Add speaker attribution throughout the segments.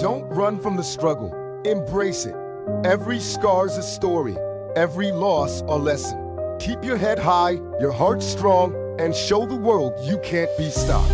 Speaker 1: Don't run from the struggle, embrace it. Every scar's a story, every loss a lesson. Keep your head high, your heart strong, and show the world you can't be stopped.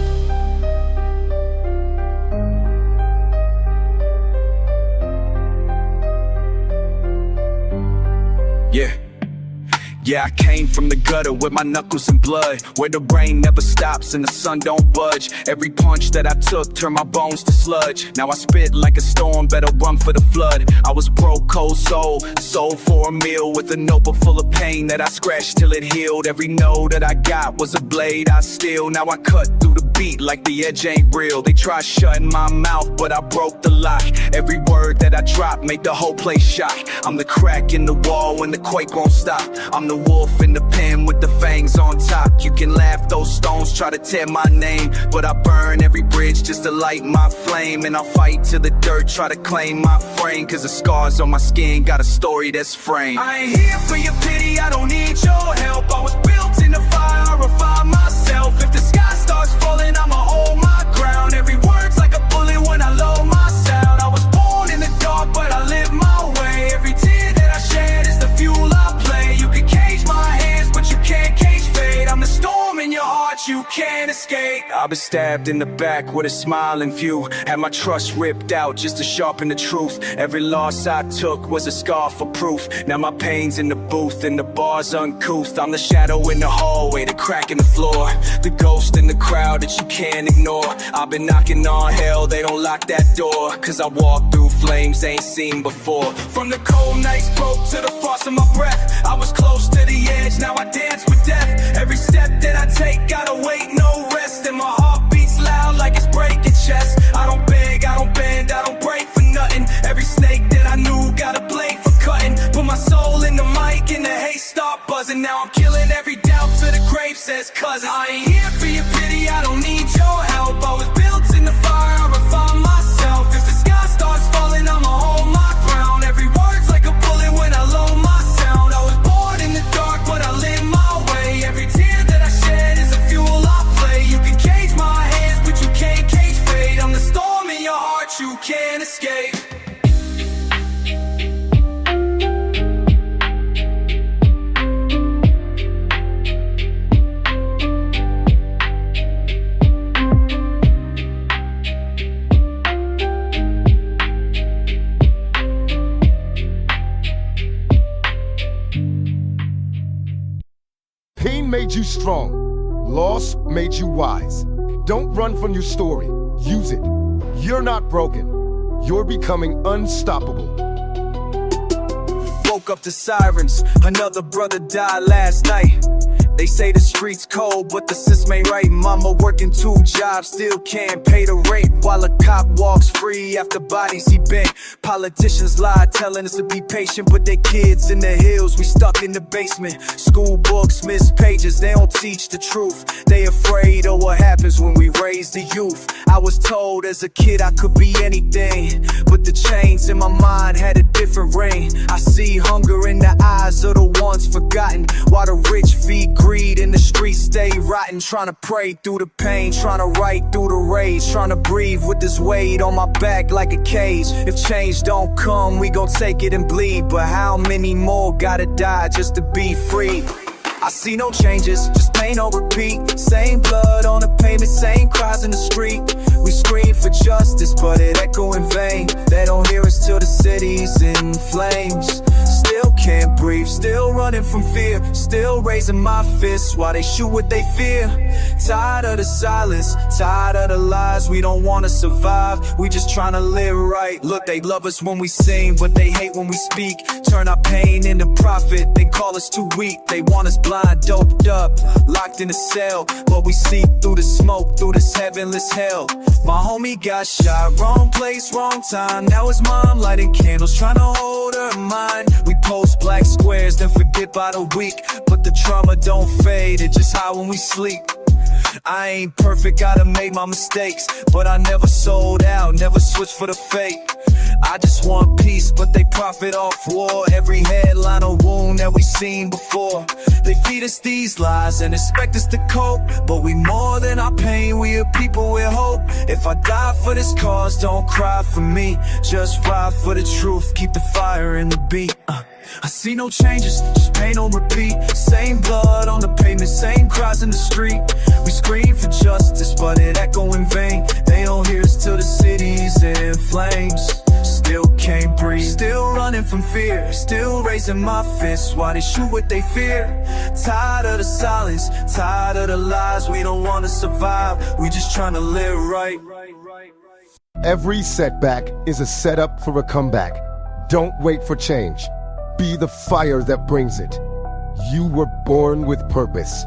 Speaker 2: Yeah, I came from the gutter with my knuckles in blood, where the rain never stops and the sun don't budge. Every punch that I took turned my bones to sludge. Now I spit like a storm, better run for the flood. I was broke, cold soul, sold for a meal, with a notebook full of pain that I scratched till it healed. Every note that I got was a blade I steal. Now I cut through the beat like the edge ain't real. They try shutting my mouth, but I broke the lock. Every word that I drop made the whole place shock. I'm the crack in the wall when the quake won't stop. I'm the wolf in the pen with the fangs on top. You can laugh, those stones try to tear my name, but I burn every bridge just to light my flame. And I'll fight till the dirt try to claim my frame, cause the scars on my skin got a story that's framed. I ain't here for your pity, I don't need your help. I was built in the fire, I refine myself. If the sky starts falling, I'ma hold my ground. Every word's like a bullet when I load my sound. I was born in the dark, but I live my way. Every tear that I shed is the fuel I play. You can cage my hands, but you can't cage fate. I'm the storm in your heart, you can't escape. I've been stabbed in the back with a smiling view. Had my trust ripped out just to sharpen the truth. Every loss I took was a scar for proof. Now my pain's in the booth and the bar's uncouth. I'm the shadow in the hallway, the crack in the floor, the ghost in the crowd that you can't ignore. I've been knocking on hell, they don't lock that door, cause I walk through flames they ain't seen before. From the cold nights broke to the frost in my breath, I was close to the edge, now I dance with death. Every step that I take, gotta wait, no rest. And my heart beats loud like it's breaking chest. I don't beg, I don't bend, I don't break for nothing. Every snake that I knew got a blade for cutting. Put my soul in the mic and the hate start buzzing. Now I'm killing every doubt to the grave, says cousin. I ain't here for your pity, I don't need your help. I was built in the fire, I refine myself. If the sky starts falling, I'ma hold my ground. Every word's like a bullet when I load my sound. I was born in the dark, but I live my way. Every tear that I shed is a fuel I play. You can cage my hands, but you can't cage fate. I'm the storm in your heart, you can't escape.
Speaker 1: Pain made you strong. Loss made you wise. Don't run from your story. Use it. You're not broken. You're becoming unstoppable.
Speaker 2: Woke up to sirens, another brother died last night. They say the street's cold, but the system ain't right. Mama working 2 jobs, still can't pay the rent, while a cop walks free after bodies he bent. Politicians lie, telling us to be patient, but they kids in the hills, we stuck in the basement. School books miss pages, they don't teach the truth. They afraid of what happens when we raise the youth. I was told as a kid I could be anything, but the chains in my mind had a different ring. I see hunger in the eyes of the ones forgotten, while the rich feed greed in the streets stay rotten. Trying to pray through the pain, trying to write through the rage, trying to breathe with this weight on my back like a cage. If change don't come, we gon' take it and bleed, but how many more gotta die just to be free? I see no changes, just pain on repeat. Same blood on the pavement, same cries in the street. We scream for justice, but it echo in vain. They don't hear us till the city's in flames. Still can't breathe, still running from fear, still raising my fists while they shoot what they fear. Tired of the silence, tired of the lies. We don't wanna survive, we just tryna live right. Look, they love us when we sing, but they hate when we speak. Turn our pain into profit, they call us too weak. They want us blind, doped up, locked in a cell, but we see through the smoke, through this heavenless hell. My homie got shot, wrong place, wrong time. Now his mom lighting candles, trying to hold her mind. We post black squares, then forget by the week, but the trauma don't fade, it just high when we sleep. I ain't perfect, gotta make my mistakes, but I never sold out, never switched for the fake. I just want peace, but they profit off war. Every headline a wound that we seen before. They feed us these lies and expect us to cope, but we more than our pain, we a people with hope. If I die for this cause, don't cry for me. Just ride for the truth, keep the fire in the beat. I see no changes, just pain on repeat. Same blood on the pavement, same cries in the street. We scream for justice, but it echo in vain. They don't hear us till the city's in flames. Still can't breathe, still running from fear, still raising my fists while they shoot what they fear. Tired of the silence, tired of the lies. We don't wanna survive, we just tryna live right.
Speaker 1: Every setback is a setup for a comeback. Don't wait for change. Be the fire that brings it. You were born with purpose.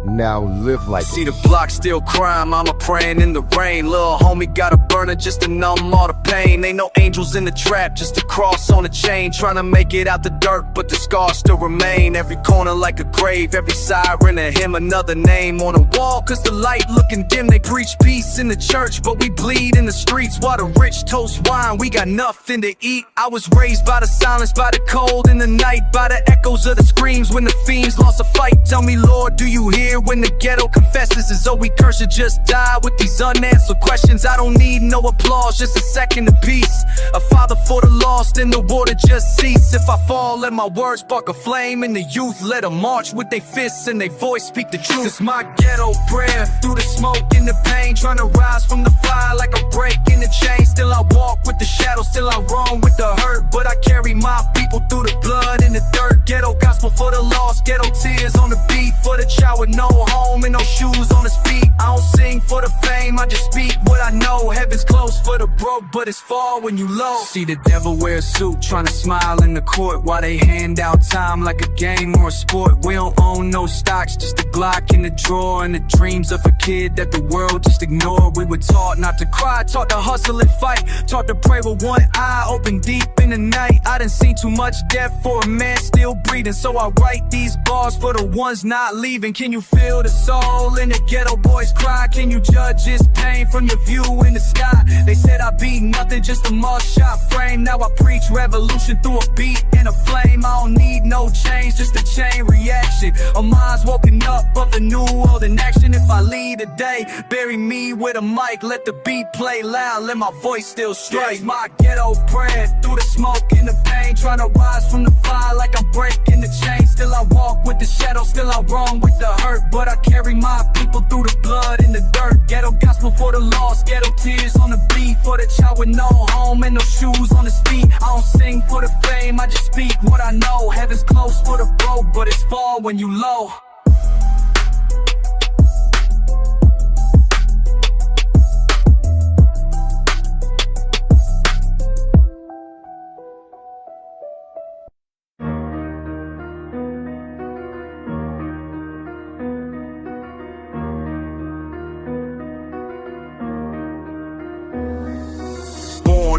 Speaker 1: Now live like
Speaker 2: See
Speaker 1: it.
Speaker 2: the block still crime, mama praying in the rain. Little homie got a burner just to numb all the pain. Ain't no angels in the trap, just a cross on a chain. Trying to make it out the dirt, but the scars still remain. Every corner like a grave, every siren a hymn, another name on the wall. Cause the light looking dim, they preach peace in the church, but we bleed in the streets. While the rich toast wine, we got nothing to eat. I was raised by the silence, by the cold in the night, by the echoes of the screams when the fiends lost a fight. Tell me, Lord, do you hear when the ghetto confesses as though we curse or just die with these unanswered questions? I don't need no applause, just a second of peace. A father for the lost and the war to just cease. If I fall, let my words spark a flame in the youth. Let them march with their fists and their voice speak the truth. It's my ghetto prayer, through the smoke and the pain. Trying to rise from the fire like a break in the chain. Still I walk with the shadows, still I roam with the hurt, but I carry my people through the blood and the dirt. Ghetto gospel for the lost, ghetto tears on the beat. For the child with no home and no shoes on his feet. I don't sing for the fame, I just speak what I know. Heaven's close for the broke, but it's far when you low. See the devil wear a suit, trying to smile in the court, while they hand out time like a game or a sport. We don't own no stocks, just a Glock in the drawer, and the dreams of a kid that the world just ignored. We were taught not to cry, taught to hustle and fight, taught to pray with one eye open deep in the night. I done seen too much death for a man still breathing, so I write these bars for the ones not leaving. Can you feel the soul in the ghetto boys cry? Can you judge his pain from your view in the sky? They said I be nothing, just a mug shot frame. Now I preach revolution through a beat and a flame. I don't need no change, just a chain reaction. A mind's woken up of the new world in action. If I lead the day, bury me with a mic. Let the beat play loud, let my voice still strike. My ghetto prayer, through the smoke and the pain. Trying to rise from the fire like I'm breaking the chain. Still I walk with the shadows, still I roam with the hurt, but I carry my people through the blood and the dirt. Ghetto gospel for the lost, ghetto tears on the beat. For the child with no home and no shoes on his feet. I don't sing for the fame, I just speak what I know. Heaven's close for the broke, but it's far when you low.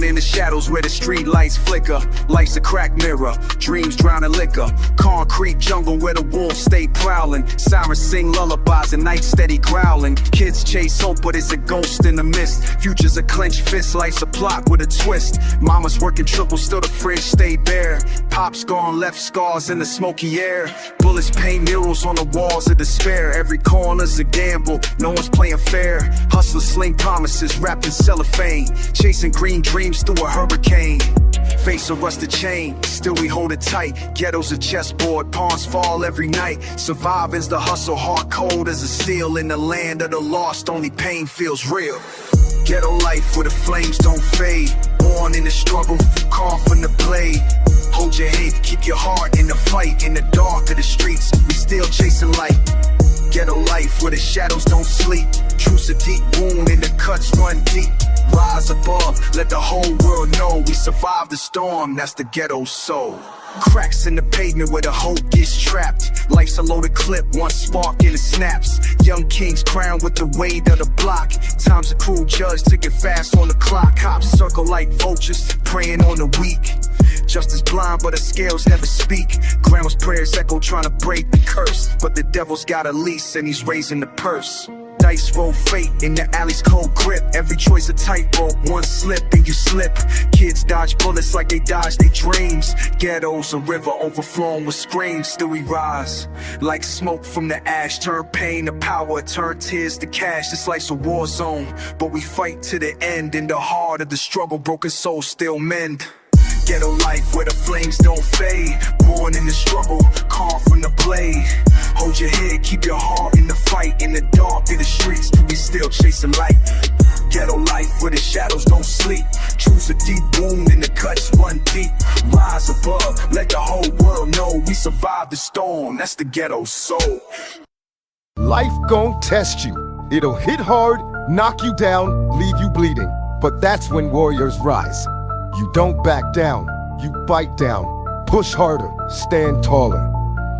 Speaker 2: In the shadows where the street lights flicker, life's a crack mirror, dreams drown in liquor. Concrete jungle where the wolves stay prowling. Sirens sing lullabies and night steady growling. Kids chase hope, but it's a ghost in the mist. Future's a clenched fist, life's a plot with a twist. Mama's working triple, still the fridge stay bare. Pop's gone, left scars in the smoky air. Bullets paint murals on the walls of despair. Every corner's a gamble, no one's playing fair. Hustlers sling promises wrapped in cellophane, chasing green dreams through a hurricane. Face a rusted chain, still we hold it tight. Ghetto's a chessboard, pawns fall every night. Surviving's the hustle, hard cold as a steel. In the land of the lost, only pain feels real. Ghetto life where the flames don't fade. Born in the struggle, carved from the blade. Hold your head, keep your heart in the fight. In the dark of the streets, we still chasing light. Ghetto life where the shadows don't sleep. Truth's a deep wound and the cuts run deep. Rise above, let the whole world know we survived the storm, that's the ghetto soul. Cracks in the pavement where the hope gets trapped. Life's a loaded clip, one spark and it snaps. Young kings crowned with the weight of the block. Time's a cruel judge, ticking fast on the clock. Cops circle like vultures, preying on the weak. Justice blind, but the scales never speak. Grandma's prayers echo, trying to break the curse, but the devil's got a lease and he's raising the purse. Dice roll fate in the alley's cold grip. Every choice a tightrope, one slip and you slip. Kids dodge bullets like they dodge their dreams. Ghettos a river overflowing with screams. Still we rise like smoke from the ash. Turn pain to power, turn tears to cash. This life's a war zone, but we fight to the end. In the heart of the struggle, broken souls still mend. Ghetto life where the flames don't fade. Born in the struggle, carved from the blade. Hold your head, keep your heart in the fight. In the dark, in the streets, we still chasing light. Ghetto life where the shadows don't sleep. Choose a deep wound and the cuts run deep. Rise above, let the whole world know we survived the storm. That's the ghetto soul.
Speaker 1: Life gon' test you. It'll hit hard, knock you down, leave you bleeding. But that's when warriors rise. You don't back down, you bite down. Push harder, stand taller.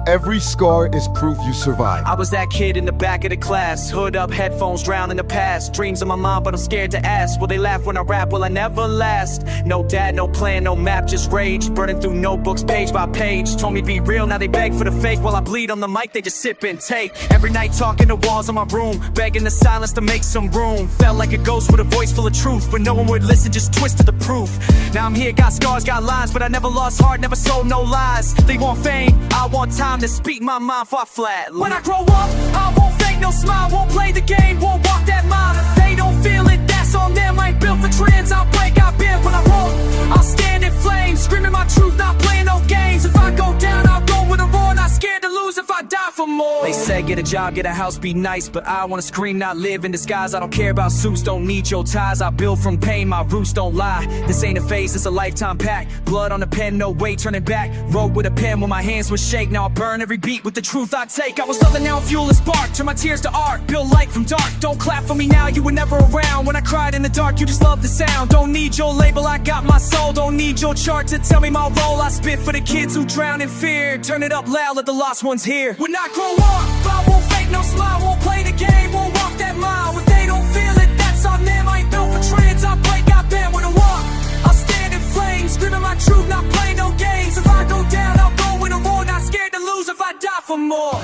Speaker 1: Every scar is proof you survive.
Speaker 3: I was that kid in the back of the class, hood up, headphones drowned in the past. Dreams on my mind, but I'm scared to ask. Will they laugh when I rap? Will I never last? No dad, no plan, no map, just rage. Burning through notebooks page by page. Told me be real, now they beg for the fake. While I bleed on the mic, they just sip and take. Every night talking to walls in my room, begging the silence to make some room. Felt like a ghost with a voice full of truth, but no one would listen, just twisted the proof. Now I'm here, got scars, got lines, but I never lost heart, never sold no lies. They want fame, I want time to speak my mind for flat. When I grow up, I won't fake no smile, won't play the game, won't walk that mile. If they don't feel it, that's on them. I ain't built for trends, I'll break, I'll bend. When I won't, I'll stand in flames, screaming my truth, not playing no games. If I go down, I'll go with a roar, not scared to lose if I die for more. They say get a job, get a house, be nice, but I wanna scream, not live in disguise. I don't care about suits, don't need your ties. I build from pain, my roots don't lie. This ain't a phase, it's a lifetime pact. Blood on the pen, no way turning back. Wrote with a pen when my hands would shake. Now I burn every beat with the truth I take. I was loving, now I'm fuel and spark. Turn my tears to art, build light from dark. Don't clap for me now, you were never around. When I cried in the dark, you just loved the sound. Don't need your label, I got my soul. Don't need your chart to tell me my role. I spit for the kids who drown in fear. Turn it up loud, let the lost ones hear. When I grow up, I won't fake no smile, won't play the game, won't walk that mile. If they don't feel it, that's on them. I ain't built for trends, I break, I bend. When I walk, I'll stand in flames, screaming my truth, not play no games. If I go down, I'll go with a roar, not scared to lose if I die for more.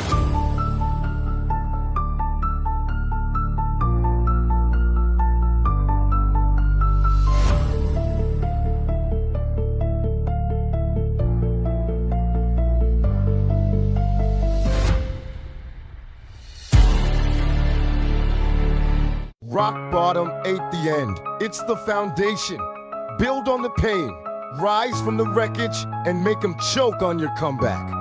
Speaker 1: Rock bottom ain't the end, it's the foundation. Build on the pain, rise from the wreckage, and make them choke on your comeback.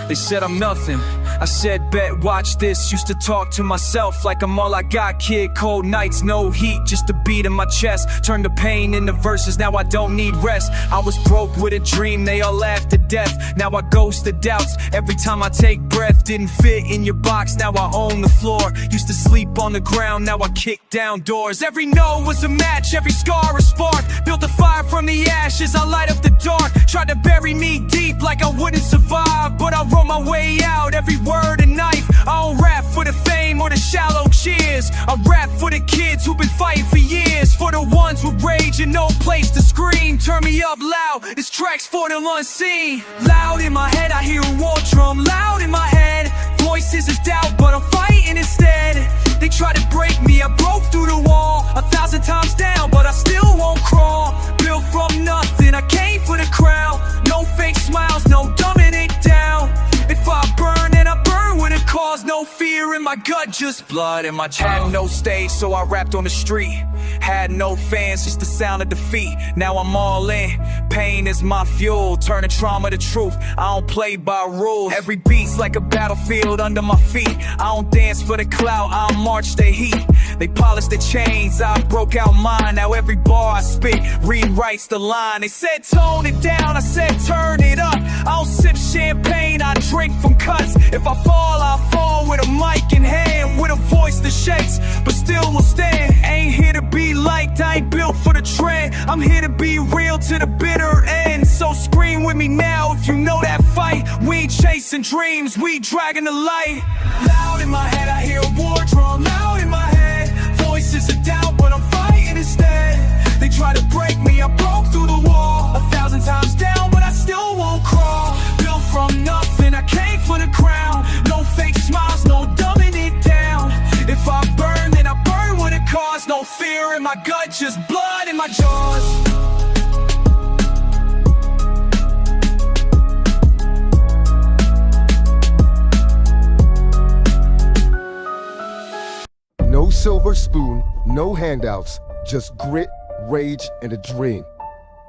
Speaker 3: They said I'm nothing, I said bet, watch this. Used to talk to myself like I'm all I got, kid. Cold nights, no heat, just a beat in my chest. Turned the pain into verses, now I don't need rest. I was broke with a dream, they all laughed to death. Now I ghost the doubts, every time I take breath. Didn't fit in your box, now I own the floor. Used to sleep on the ground, now I kick down doors. Every no was a match, every scar a spark. Built a fire from the ashes, I light up the dark. Tried to bury me deep like I wouldn't survive, but I wrote my way out, every word a knife. I don't rap for the fame or the shallow cheers. I rap for the kids who've been fighting for years. For the ones with rage and no place to scream. Turn me up loud, this track's for the unseen. Loud in my head, I hear a war drum. Loud in my head, voices of doubt, but I'm fighting instead. They try to break me, I broke through the wall 1,000 times down, but I still won't crawl. Built from nothing, I came for the crown. No fake smiles, no dumbing it down. If I burn, then I burn with a cause. No fear in my gut, just blood in my chest. Had no stage, so I rapped on the street. Had no fans, just the sound of defeat. Now I'm all in, pain is my fuel. Turning trauma to truth, I don't play by rules. Every beat's like a battlefield under my feet. I don't dance for the clout, I don't march the heat. They polish the chains, I broke out mine. Now every bar I spit rewrites the line. They said tone it down, I said turn it up. I don't sip champagne, I drink from cuts. If I fall, I'll fall with a mic in hand, with a voice that shakes, but still will stand. Ain't here to be liked, I ain't built for the trend. I'm here to be real to the bitter end. So scream with me now if you know that fight. We ain't chasing dreams, we dragging the light. Loud in my head, I hear a war drum. Loud in my head, voices of doubt, but I'm fighting instead. They try to break me, I broke through the wall 1,000 times down, but I still won't crawl. Built from nothing, I came for the crown. No fake smiles, no dumbing it down. my jaws.
Speaker 1: No silver spoon, no handouts, just grit, rage, and a dream.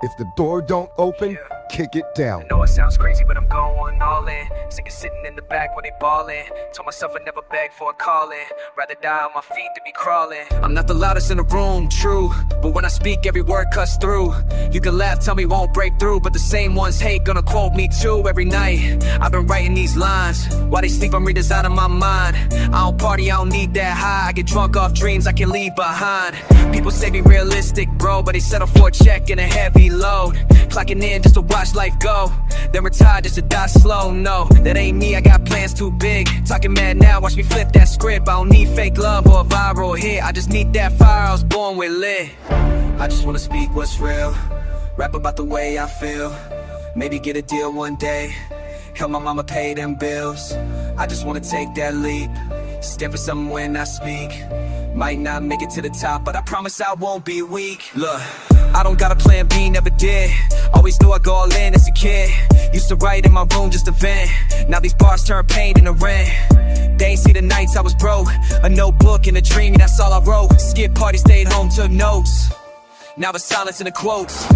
Speaker 1: If the door don't open, kick it down.
Speaker 3: I know it sounds crazy, but I'm going all in. Sick of sitting in the back while they ballin'. Told myself I'd never beg for a calling. Rather die on my feet than be crawling. I'm not the loudest in the room, true, but when I speak, every word cuts through. You can laugh, tell me won't break through, but the same ones hate, gonna quote me too every night. I've been writing these lines. While they sleep, I'm redesigning my mind. I don't party, I don't need that high. I get drunk off dreams I can leave behind. People say be realistic, bro, but they settle for a check and a heavy load. Clocking in just to watch life go, then retire just to die slow. No, that ain't me, I got plans too big. Talking mad now, watch me flip that script. I don't need fake love or a viral hit, I just need that fire I was born with lit. I just wanna speak what's real, rap about the way I feel. Maybe get a deal one day, help my mama pay them bills. I just wanna take that leap, stand for something when I speak. Might not make it to the top, but I promise I won't be weak. Look, I don't got a plan B, never did. Always knew I'd go all in as a kid. Used to write in my room just to vent. Now these bars turn pain into rent. They ain't see the nights I was broke. A notebook and a dream, that's all I wrote. Skip party, stayed home, took notes. Now the silence in the quotes.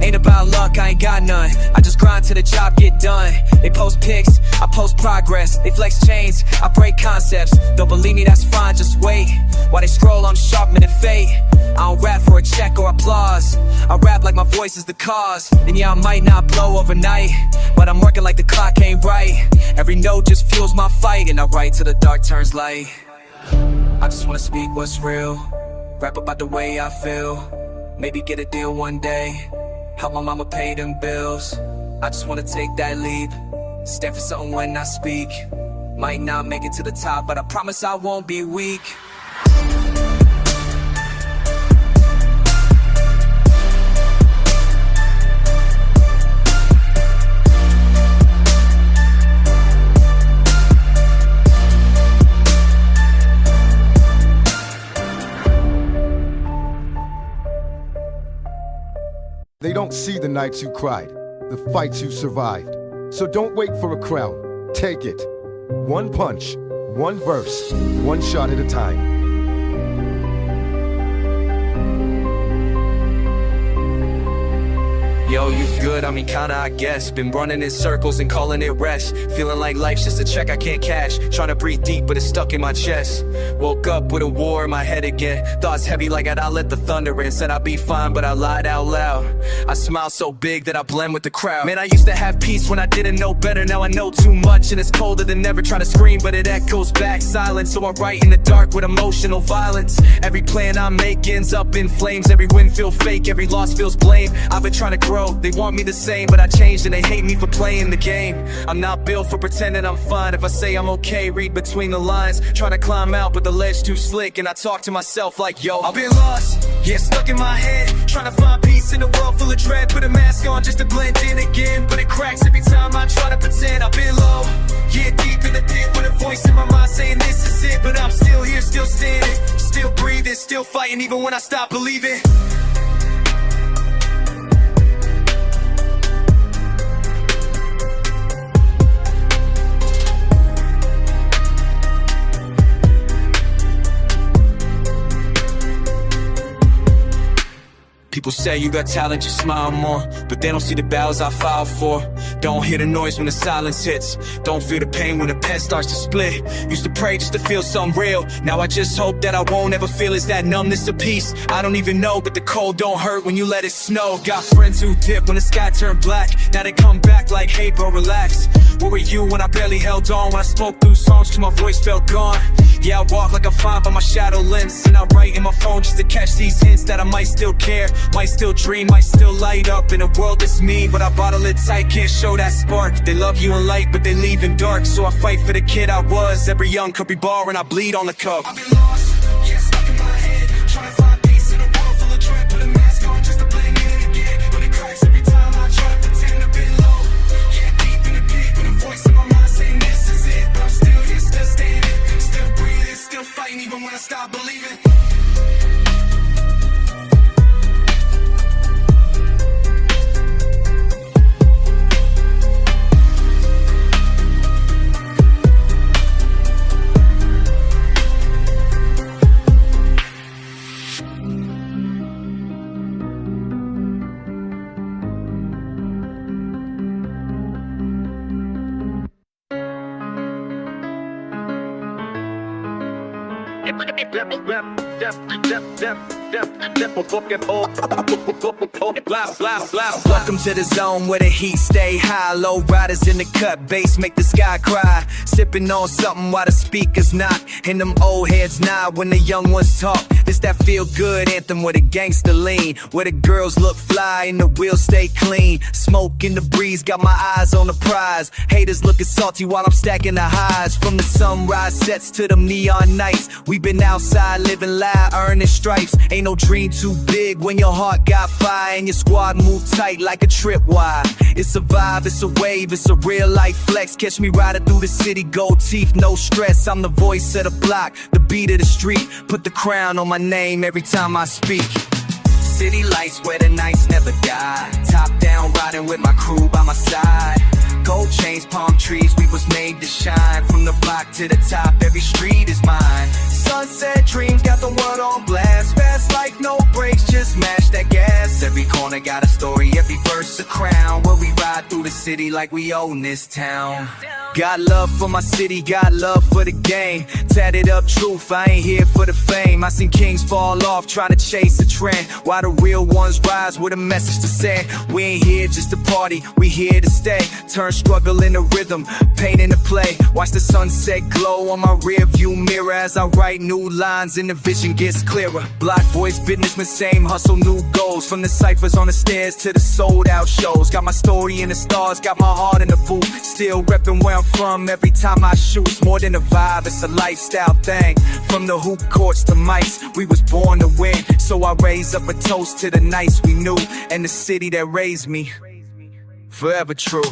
Speaker 3: Ain't about luck, I ain't got none. I just grind till the job get done. They post pics, I post progress. They flex chains, I break concepts. Don't believe me, that's fine, just wait. While they scroll, I'm sharpening fate. I don't rap for a check or applause. I rap like my voice is the cause. And yeah, I might not blow overnight, but I'm working like the clock ain't right. Every note just fuels my fight, and I write till the dark turns light. I just wanna speak what's real, rap about the way I feel. Maybe get a deal one day, help my mama pay them bills. I just wanna take that leap, stand for something when I speak. Might not make it to the top, but I promise I won't be weak.
Speaker 1: They don't see the nights you cried, the fights you survived. So don't wait for a crown, take it. One punch, one verse, one shot at a time.
Speaker 3: Yo, you good? I mean, kinda, I guess. Been running in circles and calling it rest. Feeling like life's just a check I can't cash. Trying to breathe deep, but it's stuck in my chest. Woke up with a war in my head again. Thoughts heavy like I'd outlet the thunder in. Said I'd be fine, but I lied out loud. I smile so big that I blend with the crowd. Man, I used to have peace when I didn't know better. Now I know too much, and it's colder than ever. Trying to scream, but it echoes back silent. So I write in the dark with emotional violence. Every plan I make ends up in flames. Every win feels fake, every loss feels blame. I've been trying to grow, they want me the same, but I changed and they hate me for playing the game. I'm not built for pretending I'm fine. If I say I'm okay, read between the lines. Trying to climb out, but the ledge too slick, and I talk to myself like, yo, I've been lost, yeah, stuck in my head. Trying to find peace in a world full of dread. Put a mask on just to blend in again, but it cracks every time I try to pretend. I've been low, yeah, deep in the pit, with a voice in my mind saying this is it. But I'm still here, still standing, still breathing, still fighting, even when I stop believing. People say you got talent, you smile more, but they don't see the battles I filed for. Don't hear the noise when the silence hits. Don't feel the pain when the pen starts to split. Used to pray just to feel something real. Now I just hope that I won't ever feel is that numbness of peace. I don't even know, but the cold don't hurt when you let it snow. Got friends who dip when the sky turned black. Now they come back like, hey bro, relax. Where were you when I barely held on? When I spoke through songs till my voice felt gone. Yeah, I walk like I'm fine, but my shadow limps. And I write in my phone just to catch these hints that I might still care, might still dream, might still light up in a world that's mean. But I bottle it tight, can't show that spark. They love you in light, but they leave in dark. So I fight for the kid I was. Every young could be bar and I bleed on the cup. I've been lost, yeah, stuck in my head. Trying to find peace in a world full of dread. Put a mask on just to blend in again, but it cracks every time I try to pretend a bit low. Yeah, deep in the pit, with a voice in my mind saying this is it. But I'm still here, still standing, still breathing, still fighting, even when I stop believing. Welcome to the zone where the heat stay high. Low riders in the cut, bass make the sky cry. Sipping on something while the speakers knock, and them old heads nod when the young ones talk. This that feel good anthem where the gangsta lean, where the girls look fly and the wheels stay clean. Smoke in the breeze, got my eyes on the prize. Haters looking salty while I'm stacking the highs. From the sunrise sets to them neon nights, we been outside living loud, earning stripes. Ain't no dream too big when your heart got fire and your squad move tight like a tripwire. It's a vibe, it's a wave, it's a real life flex. Catch me riding through the city, gold teeth, no stress. I'm the voice of the block, the beat of the street. Put the crown on my name every time I speak. City lights where the nights never die. Top down riding with my crew by my side. Gold chains, palm trees, we was made to shine. From the block to the top, every street is mine. Sunset dreams got the world on blast. Fast life, no brakes, just mash that gas. Every corner got a story, every verse a crown. Where we ride through the city like we own this town. Got love for my city, got love for the game. Tatted up truth, I ain't here for the fame. I seen kings fall off trying to chase a trend, while the real ones rise with a message to send. We ain't here just to party, we here to stay. Turn struggle into rhythm, pain into play. Watch the sunset glow on my rear view mirror as I write new lines and the vision gets clearer. Block boys, businessmen, same hustle, new goals. From the ciphers on the stairs to the sold out shows. Got my story in the stars, got my heart in the booth. Still repping where I'm from every time I shoot. It's more than a vibe, it's a lifestyle thing. From the hoop courts to mics, we was born to win. So I raise up a toast to the nights we knew, and the city that raised me, forever true.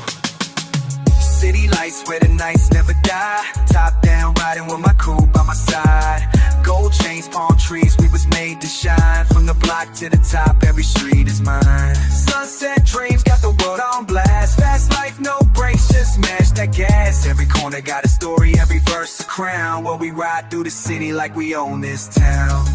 Speaker 3: City lights where the nights never die. Top down riding with my crew by my side. Gold chains, palm trees, we was made to shine. From the block to the top, every street is mine. Sunset dreams got the world on blast. Fast life, no brakes, just smash that gas. Every corner got a story, every verse a crown. Where we ride through the city like we own this town.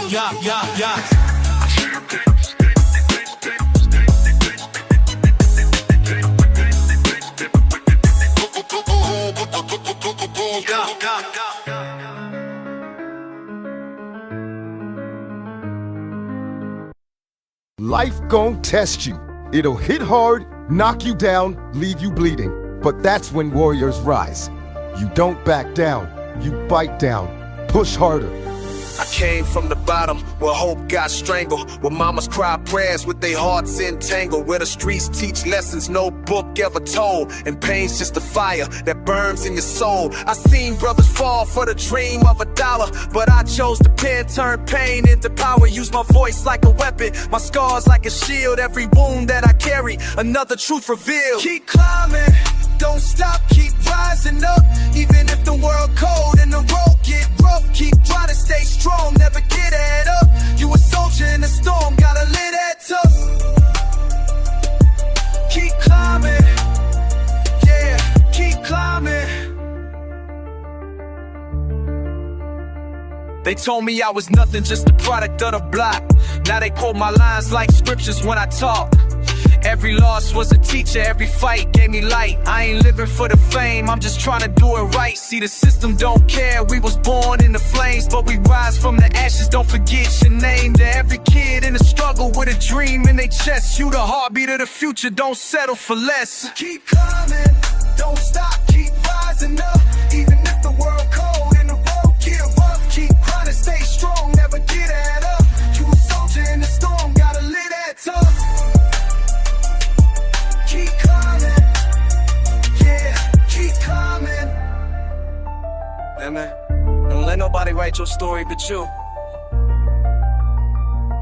Speaker 4: Yeah, yeah, yeah.
Speaker 1: Life gon' test you. It'll hit hard, knock you down, leave you bleeding. But that's when warriors rise. You don't back down, you bite down, push harder.
Speaker 2: I came from the bottom, where hope got strangled, where mamas cry prayers with their hearts entangled, where the streets teach lessons no book ever told, and pain's just a fire that burns in your soul. I seen brothers fall for the dream of $1, but I chose to pen, turn pain into power. Use my voice like a weapon, my scars like a shield. Every wound that I carry, another truth revealed. Keep climbing, don't stop, keep rising up. Even if the world cold and the road get rough, keep trying to stay strong, never get head up. You a soldier in the storm, gotta live that tough. Keep climbing, yeah, keep climbing. They told me I was nothing, just a product of the block. Now they quote my lines like scriptures when I talk. Every loss was a teacher, every fight gave me light. I ain't living for the fame, I'm just trying to do it right. See, the system don't care, we was born in the flames, but we rise from the ashes, don't forget your name. To every kid in the struggle with a dream in their chest, you the heartbeat of the future, don't settle for less. Keep climbing, don't stop, keep rising up. Even if the world cold and the road get rough, keep trying to stay strong, never get head up. You a soldier in the storm, gotta live that tough. Keep climbing, yeah, keep climbing. Hey man, don't let nobody write your story but you.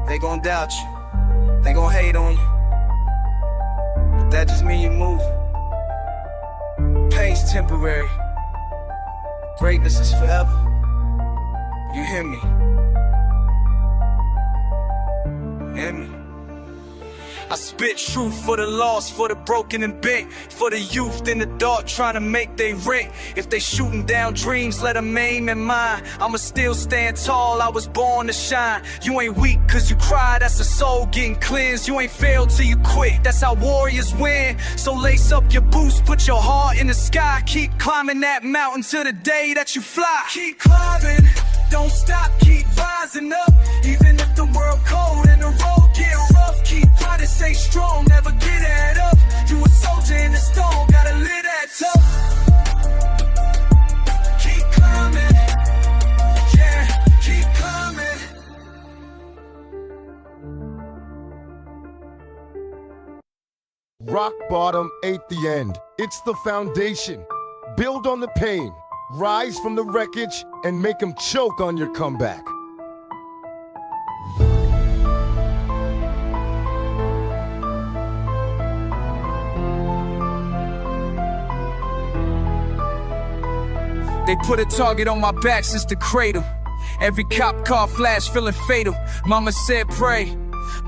Speaker 2: They gon' doubt you, they gon' hate on you, but that just mean you move. Pain's temporary, greatness is forever. You hear me? Hear me?
Speaker 3: I spit truth for the lost, for the broken and bent, for the youth in the dark trying to make they rent. If they shooting down dreams, let them aim at mine. I'ma still stand tall, I was born to shine. You ain't weak cause you cry, that's the soul getting cleansed. You ain't failed till you quit, that's how warriors win. So lace up your boots, put your heart in the sky. Keep climbing that mountain till the day that you fly. Keep climbing, don't stop, keep rising up. Even if the world cold and the road get rough, keep trying, stay strong, never get that up. You a soldier in the storm, gotta live that tough. Keep climbing, yeah, keep climbing.
Speaker 1: Rock bottom ain't the end, it's the foundation. Build on the pain, rise from the wreckage, and make them choke on your comeback.
Speaker 3: They put a target on my back since the cradle. Every cop car flash feeling fatal. Mama said pray,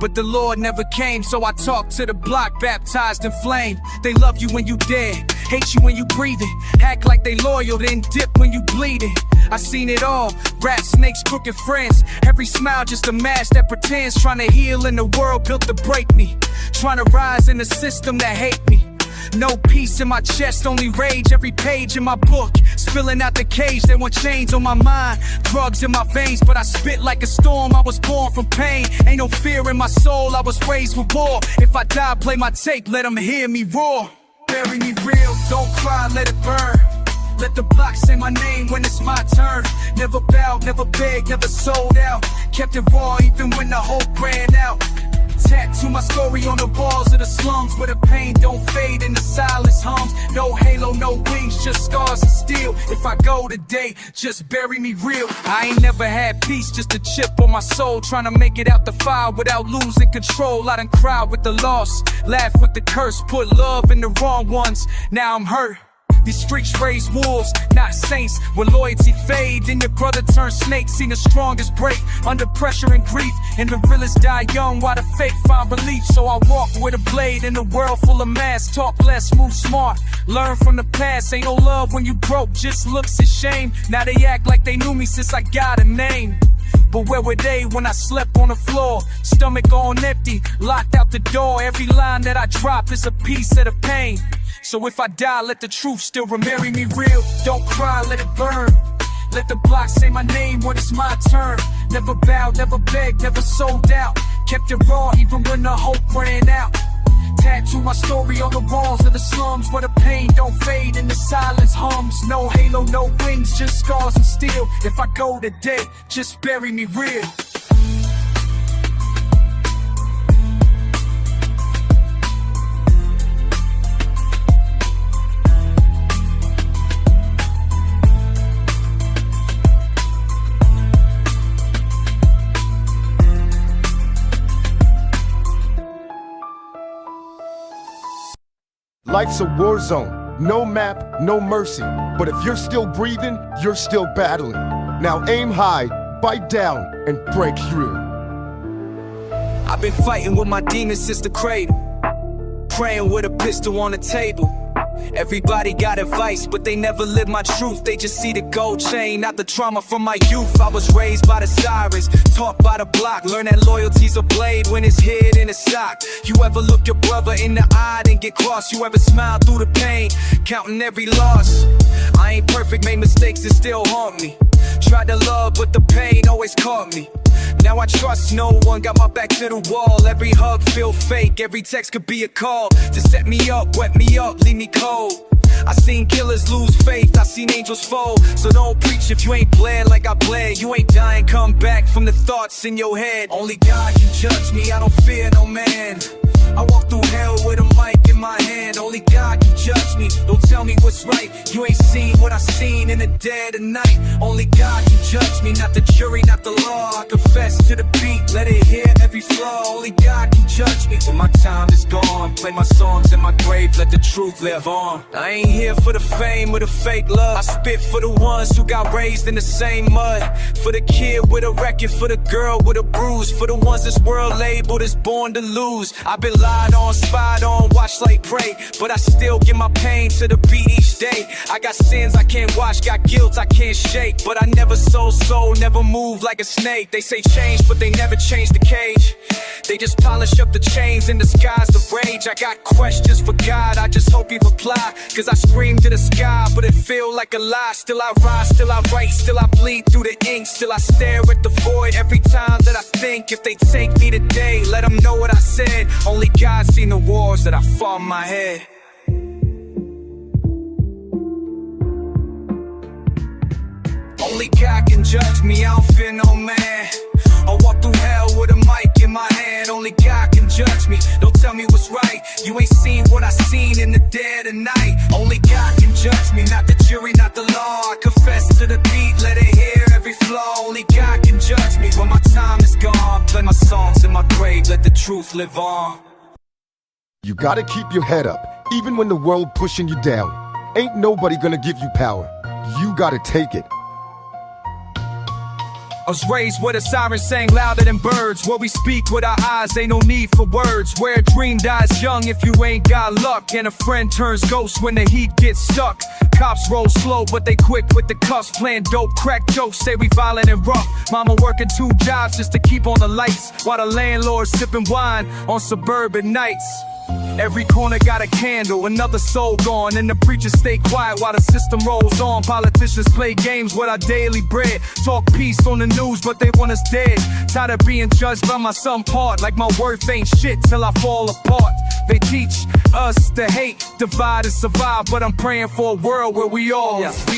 Speaker 3: but the Lord never came. So I talked to the block, baptized in flame. They love you when you dead, hate you when you breathing. Act like they loyal, then dip when you bleeding. I seen it all, rat snakes, crooked friends. Every smile just a mask that pretends. Trying to heal in the world built to break me. Trying to rise in the system that hate me. No peace in my chest, only rage. Every page in my book, spilling out the cage. They want chains on my mind, drugs in my veins. But I spit like a storm, I was born from pain. Ain't no fear in my soul, I was raised with war. If I die, play my tape, let them hear me roar. Bury me real, don't cry, let it burn. Let the block say my name when it's my turn. Never bowed, never begged, never sold out. Kept it raw even when the hope ran out. Tattoo my story on the walls of the slums, where the pain don't fade and the silence hums. No halo, no wings, just scars and steel. If I go today, just bury me real. I ain't never had peace, just a chip on my soul. Trying to make it out the fire without losing control. I done cried with the loss, laugh with the curse, put love in the wrong ones. Now I'm hurt. These streets raise wolves, not saints. When loyalty fade, then your brother turns snake. Seen the strongest break under pressure and grief, and the realest die young while the fake find relief. So I walk with a blade in a world full of masks. Talk less, move smart, learn from the past. Ain't no love when you broke, just looks and shame. Now they act like they knew me since I got a name. But where were they when I slept on the floor? Stomach on empty, locked out the door. Every line that I drop is a piece of the pain. So if I die, let the truth still bury me real. Don't cry, let it burn. Let the block say my name when it's my turn. Never bowed, never begged, never sold out. Kept it raw even when the hope ran out. Tattoo my story on the walls of the slums, where the pain don't fade and the silence hums. No halo, no wings, just scars and steel. If I go today, just bury me real.
Speaker 1: Life's a war zone, no map, no mercy. But if you're still breathing, you're still battling. Now aim high, bite down, and break through.
Speaker 3: I've been fighting with my demons since the cradle, praying with a pistol on the table. Everybody got advice, but they never live my truth. They just see the gold chain, not the trauma from my youth. I was raised by the sirens, taught by the block. Learn that loyalty's a blade when it's hid in a sock. You ever look your brother in the eye and get crossed? You ever smile through the pain, counting every loss? I ain't perfect, made mistakes that still haunt me. Tried to love, but the pain always caught me. Now I trust no one, got my back to the wall. Every hug feel fake, every text could be a call to set me up, wet me up, leave me cold. I seen killers lose faith, I seen angels fall. So don't preach if you ain't bled like I bled. You ain't dying, come back from the thoughts in your head. Only God can judge me, I don't fear no man. I walk through hell with a mic in my hand. Only God can judge me, don't tell me what's right. You ain't seen what I seen in the dead of night. Only God can judge me, not the jury, not the law. I confess to the beat, let it hear every flaw. Only God can judge me when my time is gone. Play my songs in my grave, let the truth live on. I ain't here for the fame or the fake love. I spit for the ones who got raised in the same mud. For the kid with a record, for the girl with a bruise. For the ones this world labeled as born to lose. I've been lied on, spied on, watched like prey. But I still give my pain to the beat each day. I got sins I can't wash, got guilt I can't shake. But I never sold soul, never move like a snake. They say change, but they never change the cage. They just polish up the chains and disguise the rage. I got questions for God, I just hope he reply. Cause I scream to the sky, but it feel like a lie. Still I rise, still I write, still I bleed through the ink. Still I stare at the void every time that I think. If they take me today, let them know what I said. Only God seen the wars that I fought in my head. Only God can judge me, I don't fear no man. I walk through hell with a mic in my hand. Only God can judge me, don't tell me what's right. You ain't seen what I seen in the dead of night. Only God can judge me, not the jury, not the law. I confess to the beat, let it hear every flaw. Only God can judge me when my time is gone. Play my songs in my grave, let the truth live on.
Speaker 1: You gotta keep your head up, even when the world pushing you down. Ain't nobody gonna give you power. You gotta take it.
Speaker 3: I was raised with a siren sang louder than birds. Where we speak with our eyes, ain't no need for words. Where a dream dies young if you ain't got luck. And a friend turns ghost when the heat gets stuck. Cops roll slow, but they quick with the cuffs. Playing dope, crack jokes, say we violent and rough. Mama working 2 jobs just to keep on the lights, while the landlord sipping wine on suburban nights. Every corner got a candle, another soul gone. And the preachers stay quiet while the system rolls on. Politicians play games with our daily bread. Talk peace on the news, but they want us dead. Tired of being judged by my some part, like my worth ain't shit till I fall apart. They teach us to hate, divide and survive, but I'm praying for a world where we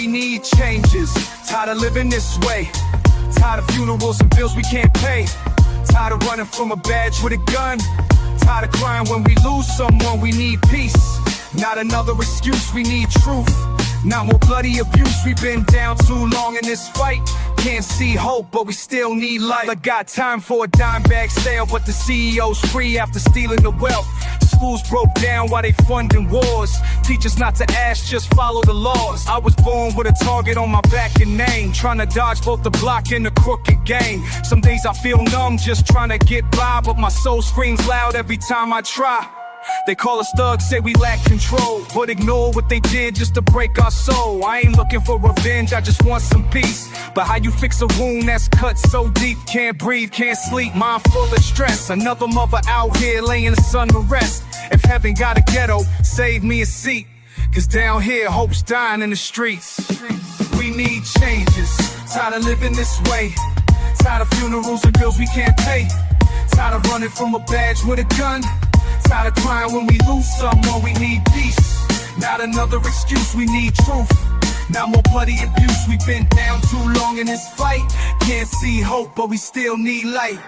Speaker 3: need changes. Tired of living this way. Tired of funerals and bills we can't pay. Tired of running from a badge with a gun. Tired of crying when we lose someone, we need peace. Not another excuse, we need truth. Not more bloody abuse, we've been down too long in this fight. Can't see hope, but we still need light. I got time for a dime bag sale, but the CEO's free after stealing the wealth. Schools broke down while they funding wars. Teach us not to ask, just follow the laws. I was born with a target on my back and name, trying to dodge both the block and the crooked game. Some days I feel numb, just trying to get by, but my soul screams loud every time I try. They call us thugs, say we lack control, but ignore what they did just to break our soul. I ain't looking for revenge, I just want some peace. But how you fix a wound that's cut so deep? Can't breathe, can't sleep, mind full of stress. Another mother out here laying the sun to rest. If heaven got a ghetto, save me a seat. Cause down here, hope's dying in the streets. We need changes, tired of living this way. Tired of funerals and bills we can't pay. Tired of running from a badge with a gun. Tired of crying when we lose someone, we need peace. Not another excuse, we need truth. Not more bloody abuse, we've been down too long in this fight. Can't see hope, but we still need light.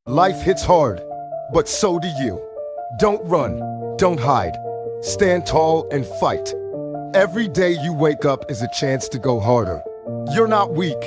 Speaker 1: Life hits hard, but so do you. Don't run, don't hide. Stand tall and fight. Every day you wake up is a chance to go harder. You're not weak.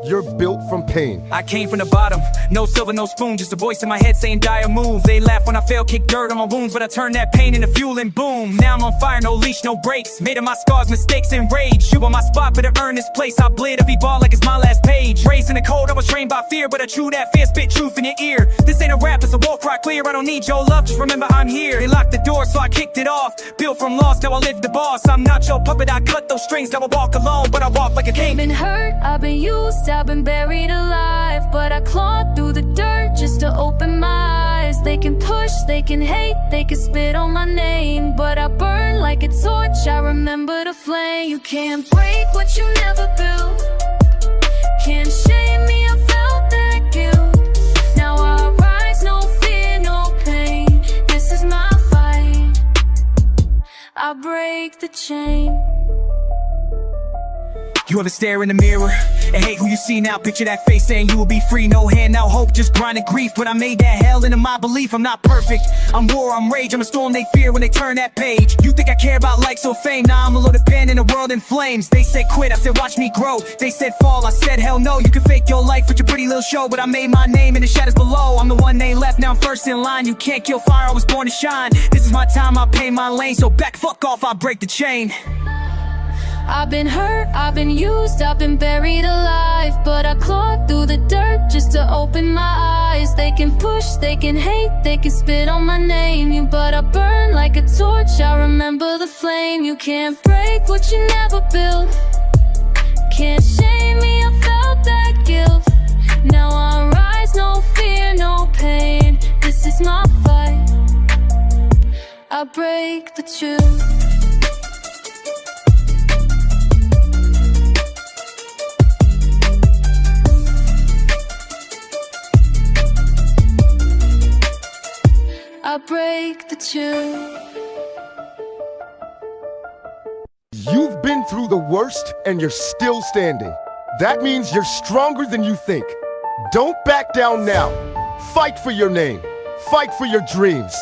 Speaker 1: You're built from pain.
Speaker 3: I came from the bottom, no silver, no spoon. Just a voice in my head saying dire move. They laugh when I fail, kick dirt on my wounds, but I turn that pain into fuel and boom. Now I'm on fire, no leash, no brakes. Made of my scars, mistakes, and rage. You on my spot, but to earn this place, I bleed every ball like it's my last page. Raised in the cold, I was trained by fear, but I chew that fear, spit truth in your ear. This ain't a rap, it's a war cry clear. I don't need your love, just remember I'm here. They locked the door, so I kicked it off. Built from lost, now I live the boss. I'm not your puppet, I cut those strings. Now I walk alone, but I walk like a king.
Speaker 5: I've been hurt, I've been used, I've been buried alive, but I clawed through the dirt just to open my eyes. They can push, they can hate, they can spit on my name, but I burn like a torch, I remember the flame. You can't break what you never built. Can't shame me, I felt that guilt. Now I rise, no fear, no pain. This is my fight. I break the chain.
Speaker 3: You ever stare in the mirror and hate who you see now? Picture that face saying you will be free. No hand, now hope, just grinding grief. But I made that hell into my belief. I'm not perfect, I'm war, I'm rage. I'm a storm they fear when they turn that page. You think I care about likes or fame? Nah, I'm a loaded pen in a world in flames. They said quit, I said watch me grow. They said fall, I said hell no. You can fake your life with your pretty little show, but I made my name in the shadows below. I'm the one they left, now I'm first in line. You can't kill fire, I was born to shine. This is my time, I pay my lane. So back fuck off, I break the chain.
Speaker 5: I've been hurt, I've been used, I've been buried alive. But I clawed through the dirt just to open my eyes. They can push, they can hate, they can spit on my name. But I burn like a torch, I remember the flame. You can't break what you never built. Can't shame me, I felt that guilt. Now I rise, no fear, no pain. This is my fight, I break the truth. I break the two.
Speaker 1: You've been through the worst and you're still standing. That means you're stronger than you think. Don't back down now. Fight for your name. Fight for your dreams.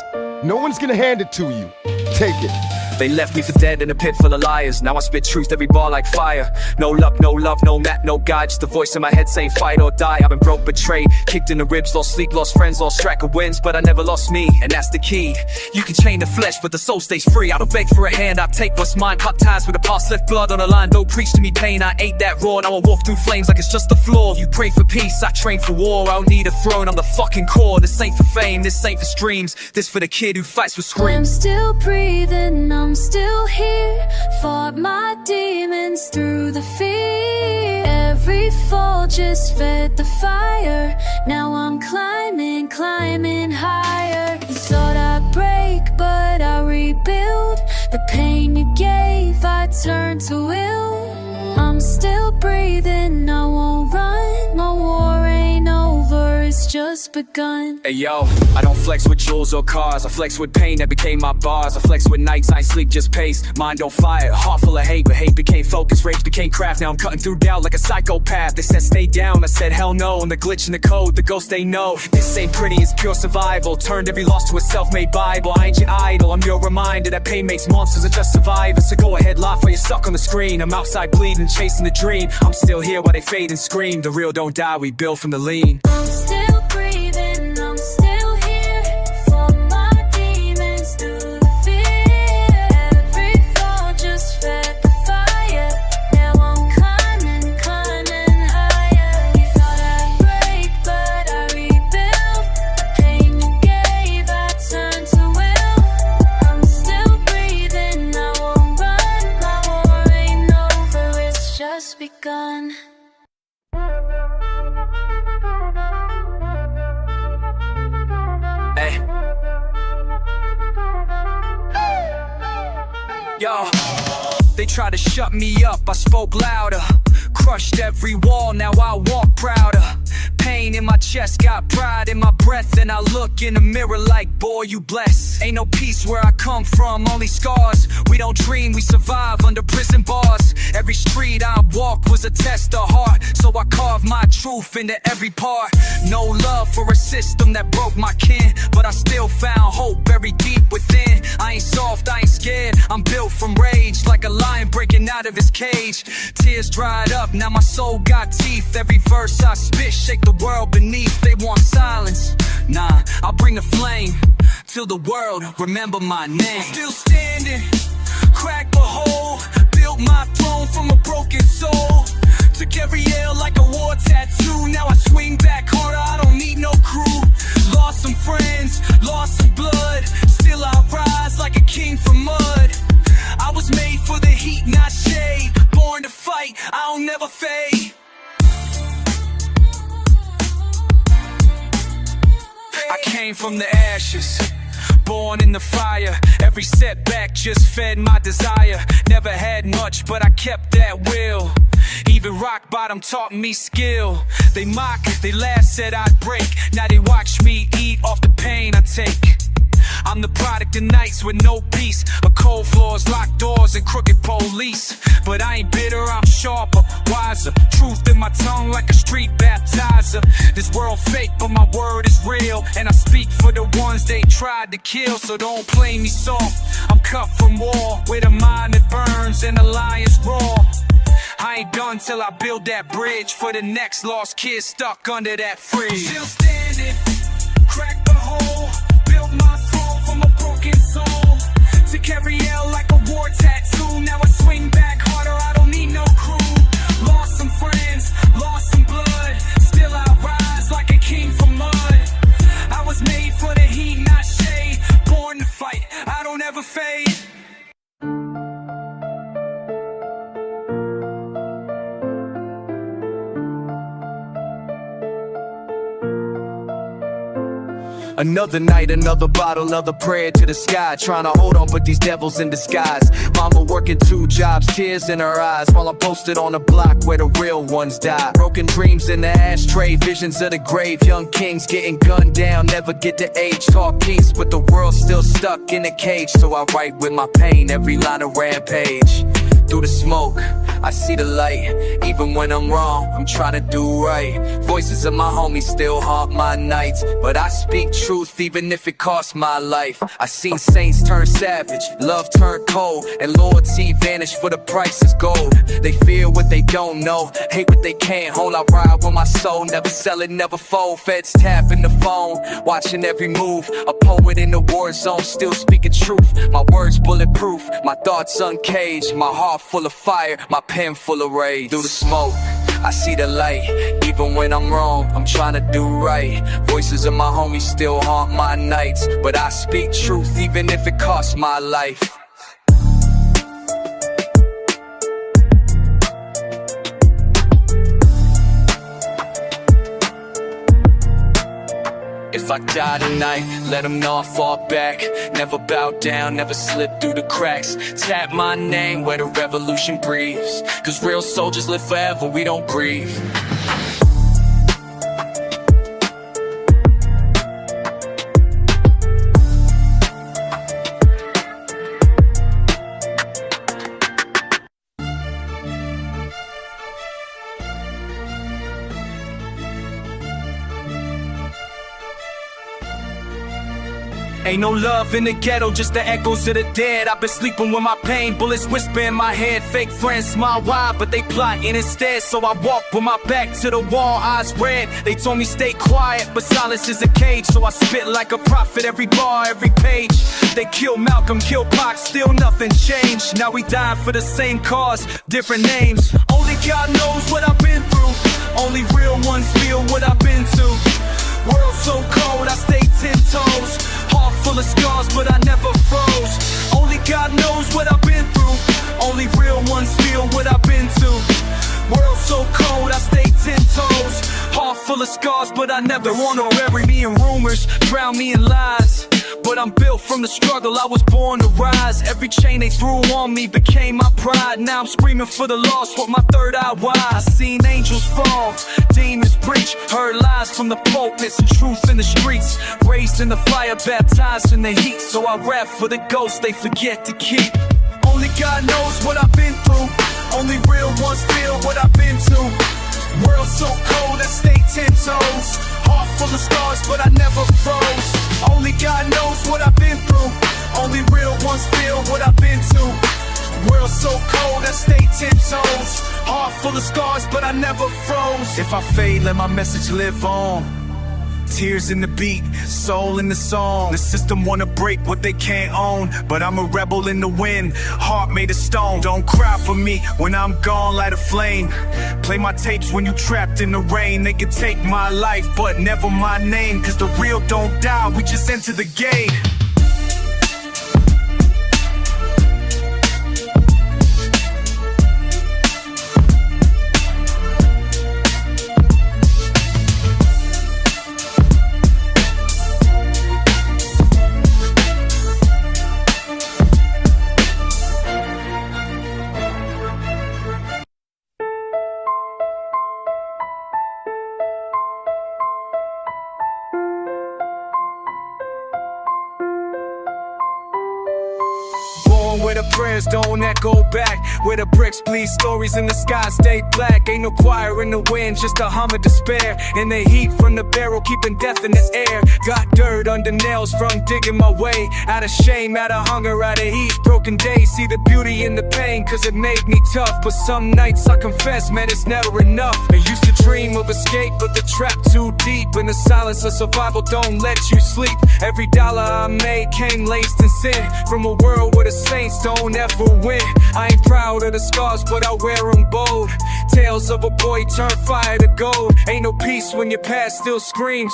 Speaker 1: No one's gonna hand it to you. Take it.
Speaker 2: They left me for dead in a pit full of liars. Now I spit truth every bar like fire. No luck, no love, no map, no guide. Just a voice in my head saying fight or die. I've been broke, betrayed, kicked in the ribs, lost sleep, lost friends, lost track of wins. But I never lost me, and that's the key. You can chain the flesh, but the soul stays free. I don't beg for a hand, I take what's mine. Cut ties with the past, left blood on the line. Don't preach to me pain, I ate that raw. Now I walk through flames like it's just the floor. You pray for peace, I train for war. I don't need a throne, I'm the fucking core. This ain't for fame, this ain't for streams. This for the kid who fights for screams.
Speaker 5: I'm still breathing, I'm still here. Fought my demons through the fear. Every fall just fed the fire. Now I'm climbing, climbing higher. You thought I'd break, but I rebuild. The pain you gave, I turned to will. I'm still breathing, I won't run. My war ain't over, it's just begun.
Speaker 2: Hey yo, I don't flex with jewels or cars. I flex with pain that became my bars. I flex with nights, I ain't sleep, just pace. Mind on fire, heart full of hate, but hate became focus, rage became craft. Now I'm cutting through doubt like a psychopath. They said stay down, I said hell no. And the glitch in the code, the ghost they know. This ain't pretty, it's pure survival. Turned every loss to a self-made Bible. I ain't your idol, I'm your reminder that pain makes monsters and just survivors. So go ahead, laugh while you're stuck on the screen. I'm outside bleeding, chasing the dream. I'm still here while they fade and scream. The real don't die, we build from the lean.
Speaker 5: I'm still breathing, I'm still here. Fought my demons through the fear. Every fall just fed the fire. Now I'm climbing, climbing higher. You thought I'd break, but I rebuilt. The pain you gave, I turned to will. I'm still breathing, I won't run. My war ain't over, it's just begun.
Speaker 2: Hey. Yo, they tried to shut me up, I spoke louder. Crushed every wall, now I walk prouder. Pain in my chest, got pride in my breath. And I look in the mirror like, boy, you blessed. Ain't no peace where I come from, only scars. We don't dream, we survive under prison bars. Every street I walk was a test of heart. So I carved my truth into every part. No love for a system that broke my kin, but I still found hope buried deep within. I ain't soft, I ain't scared, I'm built from rage. Like a lion breaking out of his cage. Tears dried up, now my soul got teeth. Every verse I spit, shake the world beneath. They want silence, nah, I'll bring the flame. Till the world remember my name. Still standing, crack a hole. Built my throne from a broken soul. Took every L like a war tattoo. Now I swing back harder, I don't need no crew. Lost some friends, lost some blood. Still I rise like a king from mud. I was made for the heat, not shade. Born to fight, I'll never fade. I came from the ashes, born in the fire. Every setback just fed my desire. Never had much, but I kept that will. Even rock bottom taught me skill. They mock, they laugh, said I'd break. Now they watch me eat off the pain I take.
Speaker 3: I'm the product of nights with no peace, a cold floors, locked doors, and crooked police. But I ain't bitter, I'm sharper, wiser. Truth in my tongue like a street baptizer. This world fake, but my word is real, and I speak for the ones they tried to kill. So don't play me soft, I'm cut from war, with a mind that burns and a lion's roar. I ain't done till I build that bridge for the next lost kid stuck under that fridge. Still standing, cracked the hole, built my throne from a broken soul. To carry L like a war tattoo, now I swing back harder, I don't need no crew. Lost some friends, lost some blood, still I rise like a king from mud. I was made for the heat, not shade, born to fight, I don't ever fade. Another night, another bottle, another prayer to the sky. Trying to hold on, but these devils in disguise. Mama working 2 jobs, tears in her eyes, while I'm posted on a block where the real ones die. Broken dreams in the ashtray, visions of the grave. Young kings getting gunned down, never get to age. Talk peace, but the world's still stuck in a cage. So I write with my pain, every line a rampage. Through the smoke, I see the light. Even when I'm wrong, I'm trying to do right. Voices of my homies still haunt my nights, but I speak truth even if it costs my life. I seen saints turn savage, love turn cold, and loyalty vanish for the price is gold. They fear what they don't know, hate what they can't hold. I ride with my soul, never sell it, never fold. Feds tapping the phone, watching every move. A poet in the war zone, still speaking truth. My words bulletproof, my thoughts uncaged. My heart full of fire, my pen full of rage. Through the smoke, I see the light. Even when I'm wrong, I'm trying to do right. Voices of my homies still haunt my nights, but I speak truth even if it costs my life. If I die tonight, let them know I fought back. Never bow down, never slip through the cracks. Tap my name where the revolution breathes, 'cause real soldiers live forever, we don't grieve. Ain't no love in the ghetto, just the echoes of the dead. I've been sleeping with my pain, bullets whisper in my head. Fake friends smile wide, but they plotting instead. So I walk with my back to the wall, eyes red. They told me stay quiet, but silence is a cage. So I spit like a prophet, every bar, every page. They kill Malcolm, kill Pac, still nothing changed. Now we dying for the same cause, different names. Only God knows what I've been through, only real ones feel what I've been to. World so cold, I stay 10 toes. Heart full of scars, but I never froze. Only God knows what I've been through, only real ones feel what I've been to. World so cold, I stay 10 toes. Heart full of scars, but I never wanna bury me in rumors, drown me in lies. But I'm built from the struggle, I was born to rise. Every chain they threw on me became my pride. Now I'm screaming for the lost with my third eye wide. I seen angels fall, demons preach, heard lies from the pulpits and truth in the streets. Raised in the fire, baptized in the heat. So I rap for the ghosts they forget to keep. Only God knows what I've been through, only real ones feel what I've been to. World so cold, I stay 10 toes. Heart full of scars, but I never froze. Only God knows what I've been through, only real ones feel what I've been to. World so cold, I stay 10 toes. Heart full of scars, but I never froze. If I fade, let my message live on. Tears in the beat, soul in the song. The system wanna break what they can't own, but I'm a rebel in the wind, heart made of stone. Don't cry for me when I'm gone, light a flame. Play my tapes when you trapped in the rain. They can take my life, but never my name, 'cause the real don't die, we just enter the gate. the prayers don't echo back. Where the bricks bleed, stories in the sky stay black. Ain't no choir in the wind, just a hum of despair. And the heat from the barrel keeping death in the air. Got dirt under nails from digging my way. Out of shame, out of hunger, out of heat. Broken days, see the beauty in the pain, cause it made me tough. But some nights I confess, man, it's never enough. I used to dream of escape, but the trap too deep. In the silence of survival don't let you sleep. Every dollar I made came laced in sin. From a world where the saints don't ever win. I ain't proud of the scars, but I wear them bold. Tales of a boy turned fire to gold. Ain't no peace when your past still screams,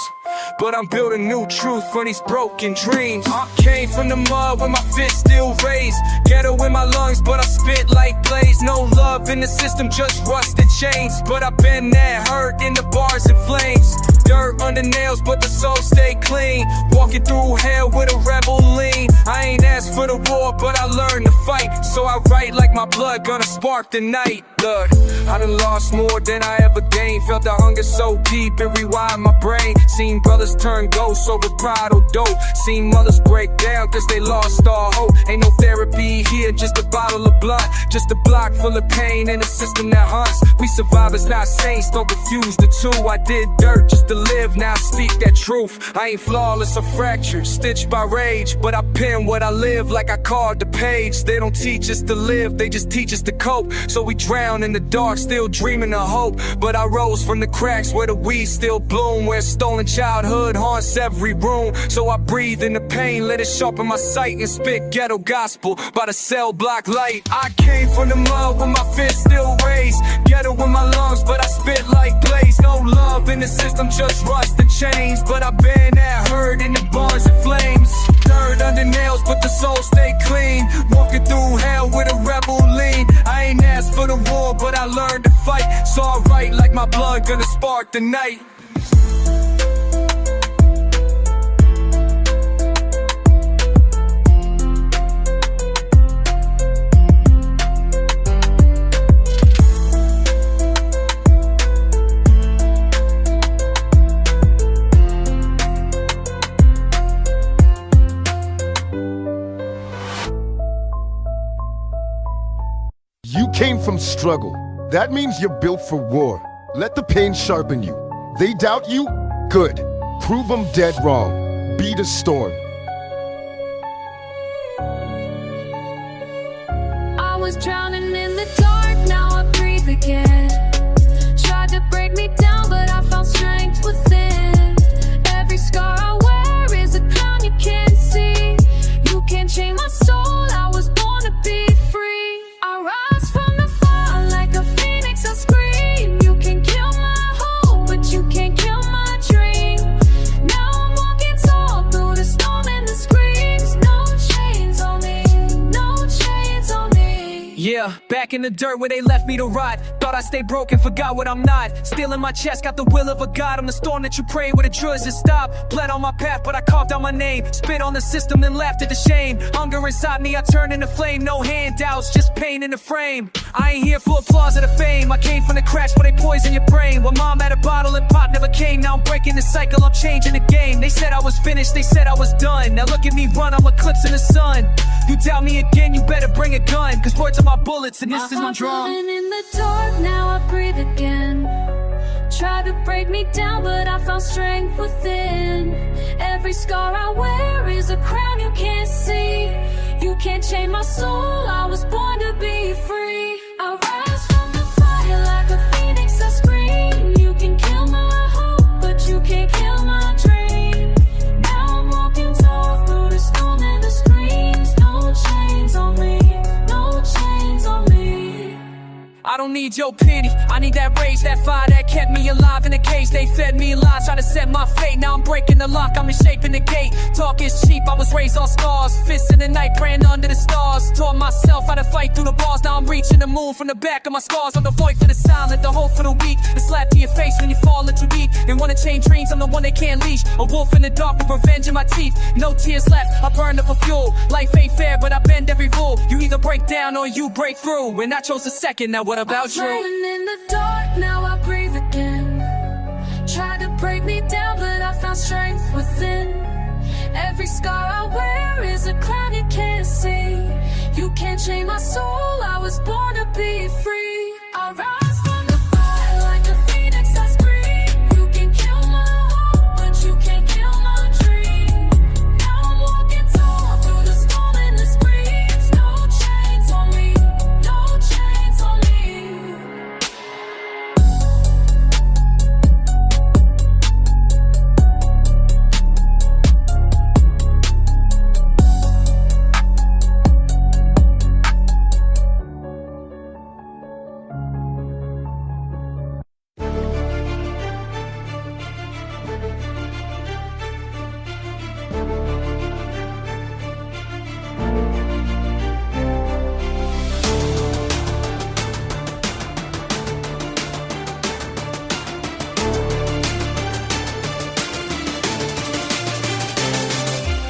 Speaker 3: but I'm building new truth from these broken dreams. I came from the mud with my fist still raised. Ghetto in my lungs, but I spit like blaze. No love in the system, just rusted chains. But I've been there, hurt in the bars and flames. Dirt under nails, but the soul stay clean. Walking through hell with a rebel lean. I ain't asked for the war, but I learned to fight. So I write like my blood gonna spark the night. Look, I done lost more than I ever gained. Felt the hunger so deep, it rewired my brain. Seen brothers turn ghosts over pride or dope. Seen mothers break down cause they lost all hope. Ain't no therapy here, just a bottle of blood. Just a block full of pain and a system that hunts. We survivors, not saints, don't confuse the two. I did dirt just to live, now speak that truth. I ain't flawless or fractured, stitched by rage, but I pen what I live like I carved the page. They don't teach us to live, they just teach us to cope. So we drown in the dark, still dreaming of hope. But I rose from the cracks where the weeds still bloom, where stolen childhood haunts every room. So I breathe in the pain, let it sharpen my sight, and spit ghetto gospel by the cell block light. I came from the mud with my fist still raised. Ghetto in my lungs, but I spit like blaze. No love in the system, just rust and chains. But I've been there, hurt in the bars and flames. Dirt under nails, but the soul stay clean. Walking through hell with a rebel lean. I ain't asked for the war, but I learned to fight. So I write like my blood gonna spark the night.
Speaker 1: You came from struggle. That means you're built for war. Let the pain sharpen you. They doubt you? Good. Prove them dead wrong. Beat a storm.
Speaker 5: I was drowning in the dark, now I breathe again. Tried to break me down, but I found strength within. Every scar I wear is a crown you can't see. You can't chain my soul, I was born to be free. I rise from the fire like a phoenix, I scream. You can kill my hope, but you can't kill my dream. Now I'm walking tall through the storm and the screams. No chains on me, no chains on me.
Speaker 3: Yeah, back in the dirt where they left me to rot. Thought I stayed broken, forgot what I'm not. Still in my chest, got the will of a god. I'm the storm that you pray where the drugs just stop. Bled on my path, but I carved out my name. Spit on the system, then laughed at the shame. Hunger inside me, I turned into flame. No handouts, just pain in the frame. I ain't here for applause or the fame. I came from the crash where they poison your brain. When mom had a bottle and pop never came. Now I'm breaking the cycle, I'm changing the game. They said I was finished, they said I was done. Now look at me run, I'm eclipsing the sun. You doubt me again, you better bring a gun. Cause words are my bullets and this is my drum.
Speaker 5: In the dark, now I breathe again. Tried to break me down, but I found strength within. Every scar I wear is a crown you can't see. You can't chain my soul, I was born to be free. I rise from the fire like a phoenix, I scream. You can kill my hope, but you can't kill my dream. Now I'm walking tall through the storm and the screams. No chains on me, no chains on me.
Speaker 3: I don't need your pity, I need that rage, that fire that kept me alive in a cage. They fed me lies, trying to set my fate. Now I'm breaking the lock, I'm reshaping the gate. Talk is cheap, I was raised on scars. Fists in the night, praying under the stars. Taught myself how to fight through the bars. Now I'm reaching the moon from the back of my scars. I'm the voice for the silent, the hope for the weak. The slap to your face when you fall into deep. They wanna chain dreams, I'm the one they can't leash. A wolf in the dark with revenge in my teeth. No tears left, I burn up for fuel. Life ain't fair, but I bend every rule. You either break down or you break through. And I chose the second, now what about you?
Speaker 5: Drowning in the dark, now I breathe again. Tried to break me down, but I found strength within. Every scar I wear is a crown you can't see. You can't chain my soul, I was born to be free. I rise from the fire like a phoenix, I scream. You can kill my hope, but you can't kill my dream. Now I'm walking tall through the storm and the screams. No chains on me, no chains on me.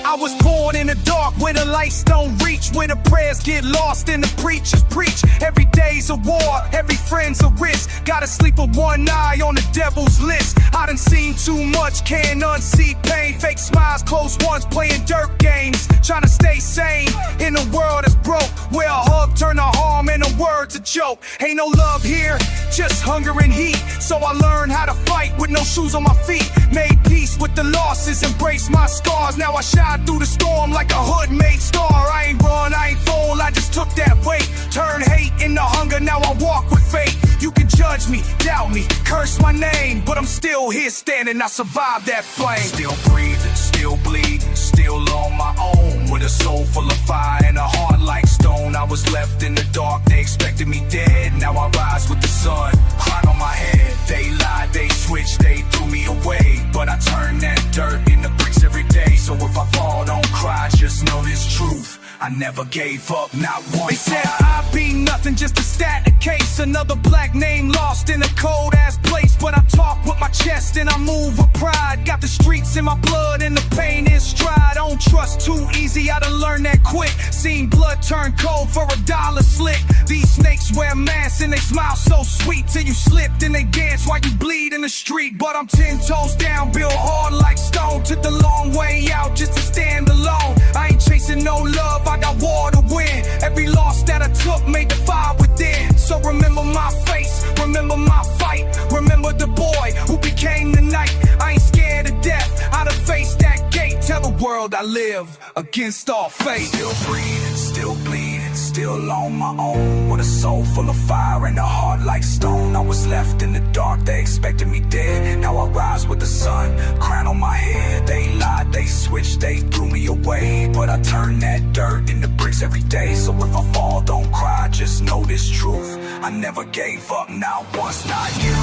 Speaker 2: I was born in the dark where the lights don't reach, where the prayers get lost and the preachers preach. Every day's a war, every friend's a risk. Gotta sleep with one eye on the devil's list. I done seen too much, can't unsee pain. Fake smiles, close ones, playing dirt games. Trying to stay sane in a world that's broke, where a hug turn to harm and a word's a joke. Ain't no love here, just hunger and heat. So I learned how to fight with no shoes on my feet. Made peace with the losses, embraced my scars. Now I shine through the storm like a hood-made star. I ain't run, I ain't fall, I just took that weight. Turn hate into hunger, now I walk with faith. You can judge me, doubt me, curse my name, but I'm still here standing, I survived that flame. Still breathing, still bleeding, still on my own. With a soul full of fire and a heart like stone. I was left in the dark, they expected me dead. Now I rise with the sun, crown on my head. They lied, they switched, they threw me away. But I turn that dirt into bricks every day. So if I fall, don't cry, just know this truth. I never gave up, not once. They said I'd be nothing, just a stat, a case. Another black name lost in a cold ass place. But I talk with my chest and I move with pride. Got the streets in my blood and the pain in stride. Don't trust too easy, I done learned that quick. Seen blood turn cold for $1 slick. These snakes wear masks and they smile so sweet. Till you slipped and they dance while you bleed in the street. But I'm 10 toes down, built hard like stone. Took the long way out just to stand alone. I ain't chasing no love, I got war to win. Every loss that I took made the fire within. So remember my face, remember my fight. Remember the boy who became the night. I ain't scared of death, I'd have faced that gate. Tell the world I live against all fate. Still breathing, still bleeding, still on my own. With a soul full of fire and a heart like stone. I was left in the dark, they expected me dead. Now I rise with the sun, crown on my head. They lied, they switched, they threw me away. But I turn that dirt into bricks every day. So if I fall, don't cry, just know this truth. I never gave up, not once, not you.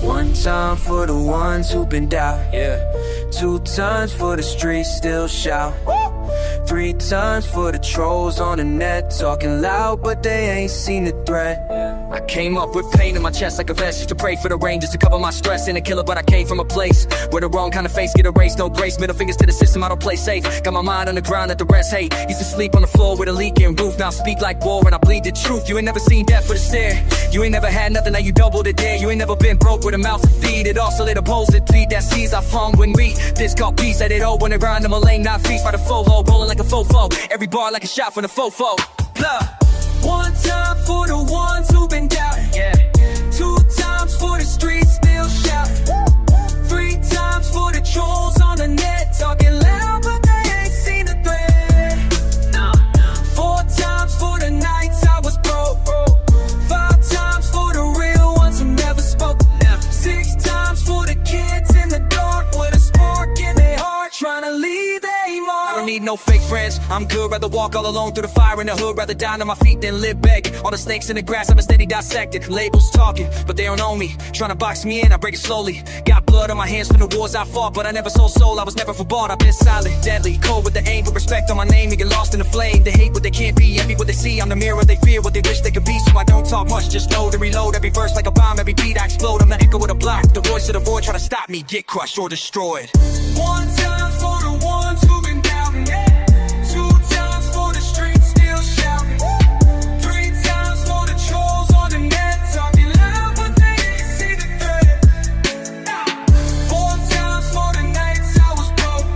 Speaker 3: One time for the ones who've been down, yeah. 2 times for the streets still shout. 3 times for the trolls on the net, talking loud but they ain't seen the threat. I came up with pain in my chest like a vest, used to pray for the rain just to cover my stress. Ain't a killer but I came from a place where the wrong kind of face get erased, no grace. Middle fingers to the system, I don't play safe. Got my mind on the ground that the rest hate. Used to sleep on the floor with a leaking roof, now I speak like war and I bleed the truth. You ain't never seen death for the stare. You ain't never had nothing, now you doubled it there. You ain't never been broke with a mouth to feed it. Also let the bowls that feed that seeds I flung when we this called peace. Let it all when it grind, I'm a lane, not feast by the fofo, rolling like a fofo. Every bar like a shot from the fofo. Blah. 1 time for the ones who've been doubting, yeah. 2 times for the streets still shouting. 3 times for the trolls on the net, talking loud but they ain't seen the threat. 4 times for the nights I was broke. 5 times for the real ones who never spoke. 6 times for the kids in the dark with a spark in their heart, trying to leave they mark. I don't need no fake friends, I'm good, rather walk all alone through the fire in the hood. Rather die on my feet than live begging. All the snakes in the grass, I'm a steady dissected. Labels talking, but they don't know me. Trying to box me in, I break it slowly. Got blood on my hands from the wars I fought, but I never sold soul, I was never for bought. I've been silent, deadly, cold with the aim, with respect on my name. You get lost in the flame, they hate what they can't be, envy what they see. I'm the mirror, they fear what they wish they could be, so I don't talk. talk much, just know to reload every verse like a bomb, every beat I explode. I'm the echo of the block, the voice of the void, try to stop me, get crushed or destroyed. One time for the ones who've been doubting, two times for the streets still shouting, three times for the trolls on the net talking loud but they ain't see the threat, four times for the nights I was broke,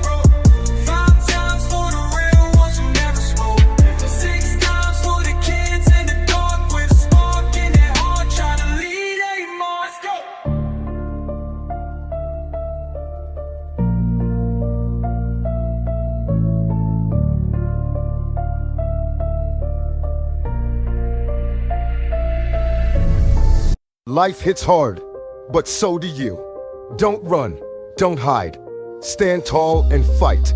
Speaker 3: five times for the real ones who never spoke, six times for the kids in the dark with a spark in their heart trying to lead a march. Let's go!
Speaker 1: Life hits hard, but so do you. Don't run, don't hide. Stand tall and fight.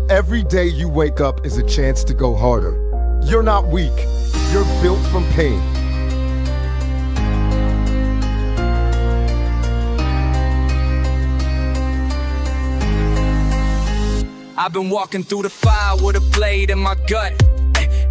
Speaker 1: Every day you wake up is a chance to go harder. You're not weak, you're built from pain.
Speaker 3: I've been walking through the fire with a blade in my gut.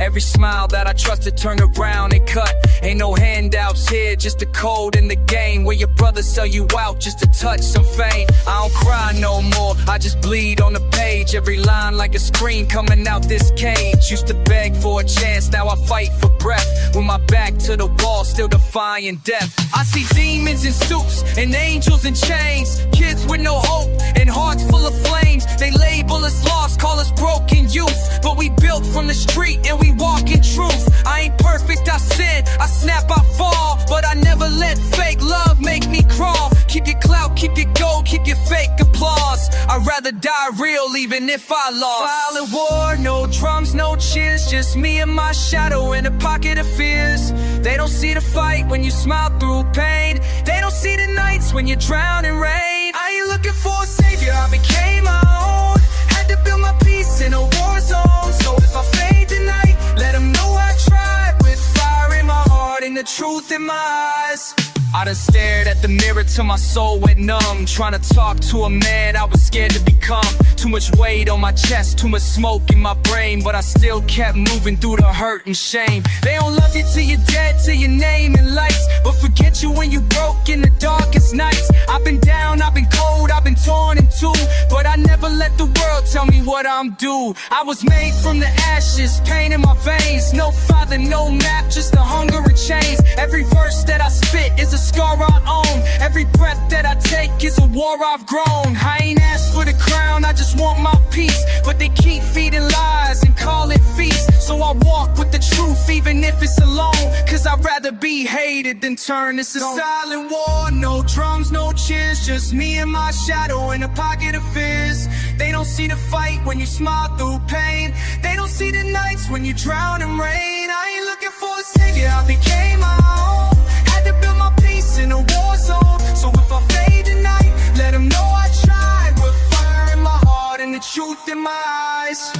Speaker 3: Every smile that I trusted turned around and cut. Ain't no handouts here, just the code in the game, where your brothers sell you out just to touch some fame. I don't cry no more, I just bleed on the page. Every line like a scream coming out this cage. Used to beg for a chance, now I fight for breath. With my back to the wall, still defying death. I see demons in suits and angels in chains, kids with no hope and hearts full of flames. They label us lost, call us broken youth, but we built from the street and we walk in truth. I ain't perfect, I sin, I snap, I fall, but I never let fake love make me crawl. Keep your clout, keep your gold, keep your fake applause. I'd rather die real even if I lost. Violent war, no drums, no cheers, just me and my shadow in a pocket of fears. They don't see the fight when you smile through pain. They don't see the nights when you drown in rain. I ain't looking for a savior, I became my own. Had to build my peace in a war zone. So if I fade tonight, let them know I tried, with fire in my heart and the truth in my eyes. I done stared at the mirror till my soul went numb, trying to talk to a man I was scared to become. Too much weight on my chest, too much smoke in my brain, but I still kept moving through the hurt and shame. They don't love you till you're dead, till your name in lights, but forget you when you broke in the darkest nights. I've been down, I've been cold, I've been torn in two, but I never let the world tell me what I'm due. I was made from the ashes, pain in my veins. No father, no map, just the hunger and chains. Every verse that I spit is a scar I own. Every breath that I take is a war I've grown. I ain't asked for the crown, I just want my peace, but they keep feeding lies and call it feast. So I walk with the truth even if it's alone, cause I'd rather be hated than turn this a silent war. No drums, no cheers, just me and my shadow in a pocket of fears. They don't see the fight when you smile through pain. They don't see the nights when you drown in rain. I ain't looking for a savior, I became my own. Had to build my peace in a war zone. So if I fade tonight, let them know I tried, with fire in my heart and the truth in my eyes.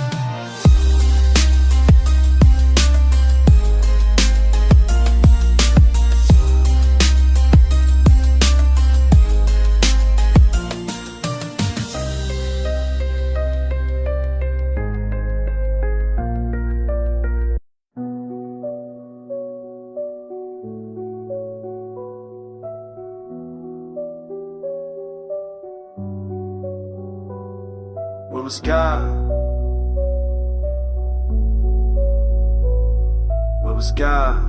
Speaker 6: Where was God? Where was God?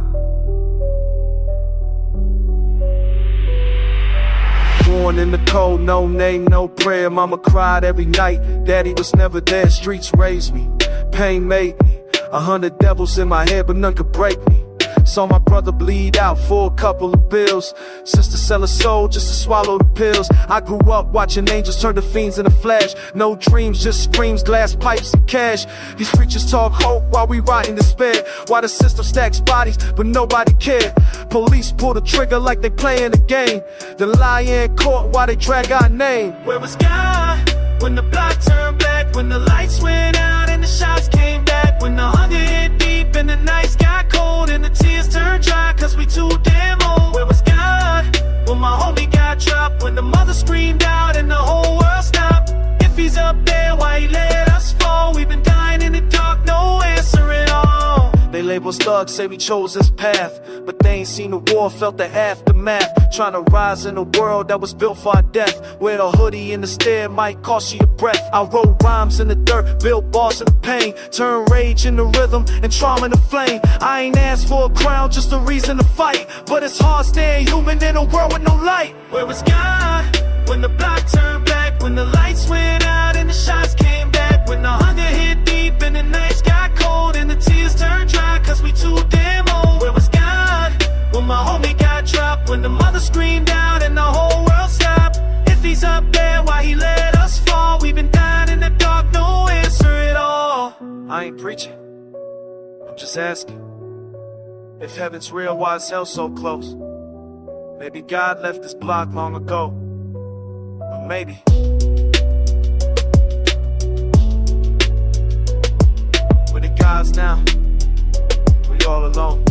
Speaker 6: Born in the cold, no name, no prayer. Mama cried every night, daddy was never there. Streets raised me, pain made me. 100 devils in my head, but none could break me. Saw my brother bleed out for a couple of bills. Sister sell her soul just to swallow the pills. I grew up watching angels turn to fiends in a flash. No dreams, just screams, glass pipes and cash. These preachers talk hope while we rot in despair. While the system stacks bodies, but nobody cared. Police pull the trigger like they playing a game. The lie in court while they drag our name. Where was God when the block turned black? When the lights went out and the shots came back? When the hunger hit deep and the nights got cold and the tears turned dry cause we too damn old? Where was God when my homie got dropped? When the mother screamed out and the whole world stopped? If he's up there, why he let us fall? We've been dying in the dark, no answer at all. They label Heroes, thugs say we chose this path, but they ain't seen the war, felt the aftermath. Trying to rise in a world that was built for our death. Wear a hoodie in the stair might cost you your breath. I wrote rhymes in the dirt, built bars in the pain, turn rage into rhythm and trauma into flame. I ain't asked for a crown, just a reason to fight, but it's hard staying human in a world with no light. Where was God when the block turned back, when the lights went out and the shots came back, when the hunger hit deep and the nights got cold and the tears turned dry cause we too damn old? Where was God when my homie got dropped, when the mother screamed out and the whole world stopped? If he's up there, why he let us fall? We've been dying in the dark, no answer at all. I ain't preaching, I'm just asking. If heaven's real, why is hell so close? Maybe God left this block long ago, or maybe we're the gods now, we all alone.